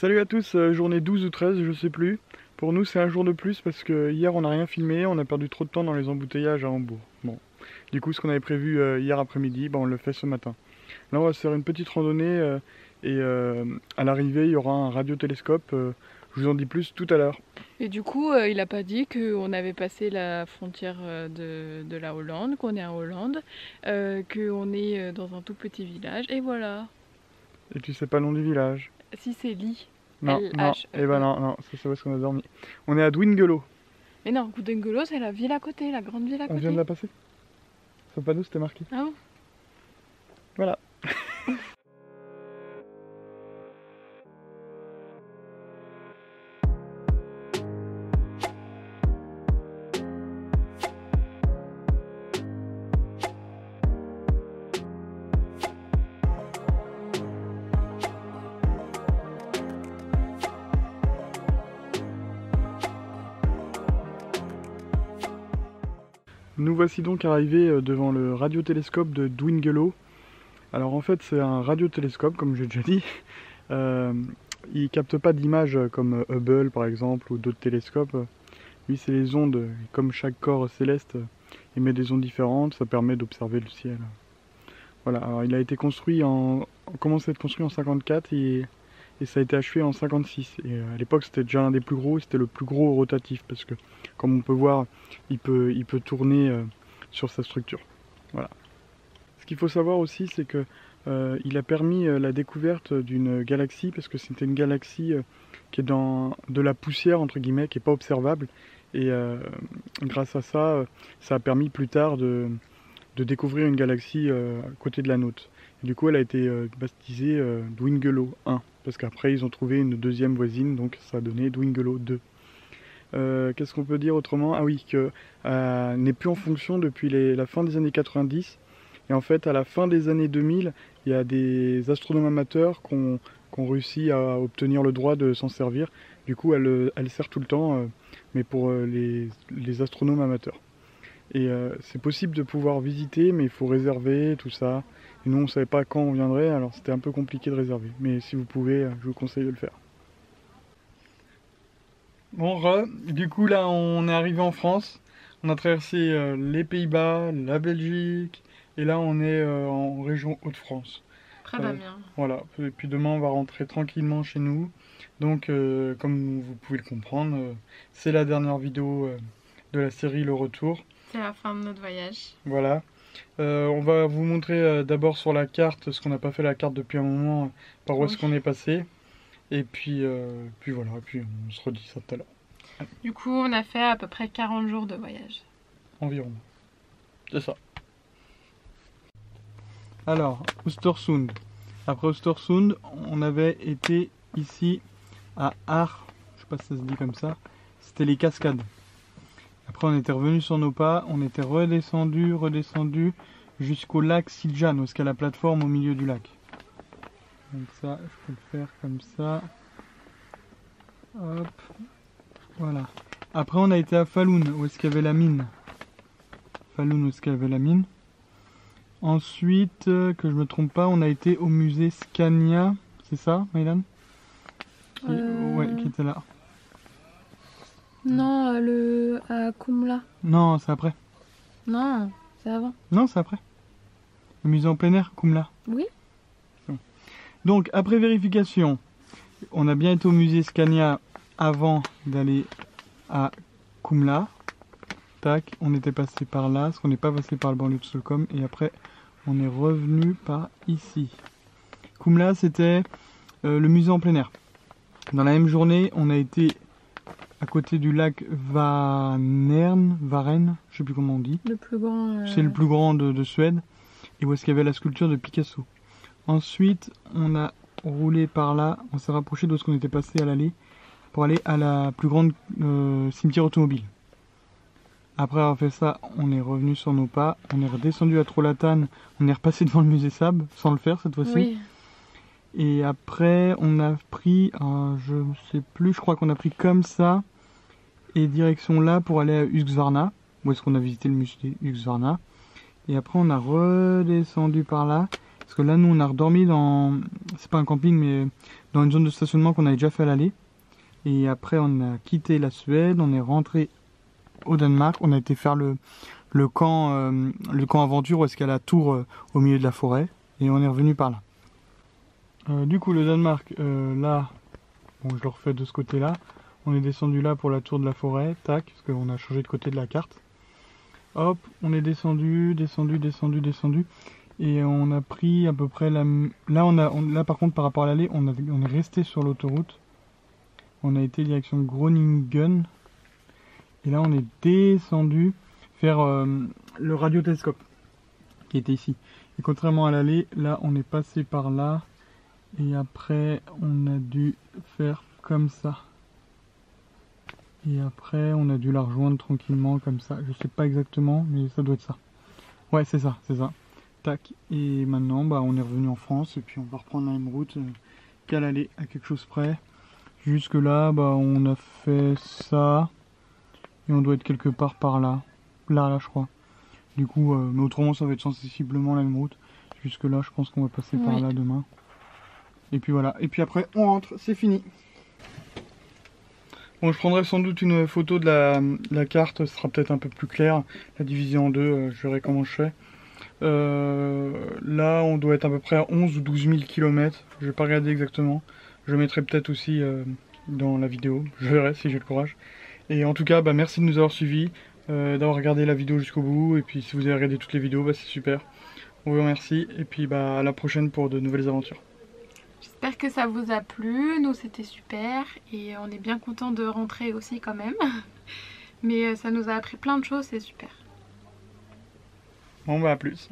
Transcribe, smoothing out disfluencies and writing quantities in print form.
Salut à tous, journée 12 ou 13, je sais plus. Pour nous, c'est un jour de plus parce que hier on n'a rien filmé, on a perdu trop de temps dans les embouteillages à Hambourg. Bon, du coup, ce qu'on avait prévu hier après-midi, on le fait ce matin. Là, on va se faire une petite randonnée et à l'arrivée, il y aura un radiotélescope. Je vous en dis plus tout à l'heure. Et du coup, il n'a pas dit qu'on avait passé la frontière de la Hollande, qu'on est en Hollande, qu'on est dans un tout petit village, et voilà. Et tu sais pas le nom du village? Si c'est Lee, Non, non, L-H-E-E. eh ben non, ça c'est où est-ce qu'on a dormi. On est à Dwingelo. Mais non, Goudengolo, c'est la ville à côté, la grande ville à On côté. vient de la passer? C'est pas nous, c'était marqué. Ah bon? Voilà. Nous voici donc arrivés devant le radiotélescope de Dwingelo. Alors en fait c'est un radiotélescope comme j'ai déjà dit. Il capte pas d'images comme Hubble par exemple ou d'autres télescopes. Lui c'est les ondes, comme chaque corps céleste émet des ondes différentes, ça permet d'observer le ciel. Voilà, alors il a été construit commence à être construit en 54 et ça a été achevé en 56. Et à l'époque c'était déjà l'un des plus gros, c'était le plus gros rotatif parce que comme on peut voir, il peut tourner sur sa structure. Voilà. Ce qu'il faut savoir aussi c'est que il a permis la découverte d'une galaxie parce que c'était une galaxie qui est dans de la poussière entre guillemets, qui n'est pas observable et grâce à ça, ça a permis plus tard de découvrir une galaxie à côté de la nôtre. Et du coup, elle a été baptisée Dwingelo 1, parce qu'après, ils ont trouvé une deuxième voisine, donc ça a donné Dwingelo 2. Qu'est-ce qu'on peut dire autrement? Ah oui, que n'est plus en fonction depuis la fin des années 90. Et en fait, à la fin des années 2000, il y a des astronomes amateurs qui ont réussi à obtenir le droit de s'en servir. Du coup, elle sert tout le temps, mais pour les astronomes amateurs. Et c'est possible de pouvoir visiter, mais il faut réserver, tout ça. Et nous, on ne savait pas quand on viendrait, alors c'était un peu compliqué de réserver. Mais si vous pouvez, je vous conseille de le faire. Bon, du coup, là, on est arrivé en France. On a traversé les Pays-Bas, la Belgique, et là, on est en région Hauts-de-France. Près d'Amiens. Voilà, et puis demain, on va rentrer tranquillement chez nous. Donc, comme vous pouvez le comprendre, c'est la dernière vidéo de la série Le Retour. C'est la fin de notre voyage. Voilà. On va vous montrer d'abord sur la carte, parce qu'on n'a pas fait la carte depuis un moment, par où est-ce qu'on est passé. Et puis voilà, et puis on se redit ça tout à l'heure. Du coup, on a fait à peu près 40 jours de voyage. Environ. C'est ça. Alors, Ostersund. Après Ostersund, on avait été ici à Aar. Je sais pas si ça se dit comme ça. C'était les cascades. Après, on était revenu sur nos pas, on était redescendu jusqu'au lac Siljan, où est-ce qu'il y a la plateforme au milieu du lac. Donc ça, je peux le faire comme ça. Hop, voilà. Après, on a été à Falun, où est-ce qu'il y avait la mine. Falun, où est-ce qu'il y avait la mine. Ensuite, que je me trompe pas, on a été au musée Scania, c'est ça, Maïlan? Ouais, qui était là. Non, à Kumla. Non, c'est après. Non, c'est avant. Non, c'est après. Le musée en plein air, Kumla. Oui. Donc, après vérification, on a bien été au musée Scania avant d'aller à Kumla. Tac, on était passé par là, parce qu'on n'est pas passé par le banlieue de Stockholm. Et après, on est revenu par ici. Kumla, c'était le musée en plein air. Dans la même journée, on a été à côté du lac Varen, je sais plus comment on dit. Le plus grand. C'est le plus grand de Suède. Et où est-ce qu'il y avait la sculpture de Picasso. Ensuite, on a roulé par là, on s'est rapproché de ce qu'on était passé à l'allée pour aller à la plus grande cimetière automobile. Après avoir fait ça, on est revenu sur nos pas, on est redescendu à Trollhättan, on est repassé devant le musée Sab, sans le faire cette fois-ci. Oui. Et après, on a pris, je ne sais plus, je crois qu'on a pris comme ça, et direction là pour aller à Husqvarna, où est-ce qu'on a visité le musée Husqvarna. Et après, on a redescendu par là. Parce que là, nous, on a redormi dans... C'est pas un camping, mais dans une zone de stationnement qu'on avait déjà fait à l'aller. Et après, on a quitté la Suède, on est rentré au Danemark. On a été faire le camp aventure où est-ce qu'il y a la tour au milieu de la forêt. Et on est revenu par là. Du coup, le Danemark, là, bon, je le refais de ce côté-là. On est descendu là pour la tour de la forêt, tac, parce qu'on a changé de côté de la carte. Hop, on est descendu. Et on a pris à peu près la... Là, par contre, par rapport à l'aller, on est resté sur l'autoroute. On a été direction Groningen. Et là, on est descendu faire le radiotélescope qui était ici. Et contrairement à l'aller, là, on est passé par là. Et après, on a dû faire comme ça. Et après, on a dû la rejoindre tranquillement comme ça. Je sais pas exactement, mais ça doit être ça. Ouais, c'est ça. Tac. Et maintenant, bah, on est revenu en France. Et puis, on va reprendre la même route qu'à l'aller, à quelque chose près. Jusque là, bah, on a fait ça. Et on doit être quelque part par là. Là, je crois. Du coup, mais autrement, ça va être sensiblement la même route. Jusque là, je pense qu'on va passer par là demain. Et puis voilà. Et puis après, on rentre. C'est fini. Bon, je prendrai sans doute une photo de la carte, ce sera peut-être un peu plus clair. La division en deux, je verrai comment je fais. Là, on doit être à peu près à 11 ou 12 000 km. Je vais pas regarder exactement. Je mettrai peut-être aussi dans la vidéo. Je verrai si j'ai le courage. Et en tout cas, bah, merci de nous avoir suivis, d'avoir regardé la vidéo jusqu'au bout. Et puis si vous avez regardé toutes les vidéos, bah, c'est super. On vous remercie. Et puis bah, à la prochaine pour de nouvelles aventures. J'espère que ça vous a plu, nous c'était super et on est bien content de rentrer aussi quand même. Mais ça nous a appris plein de choses, c'est super. Bon bah à plus.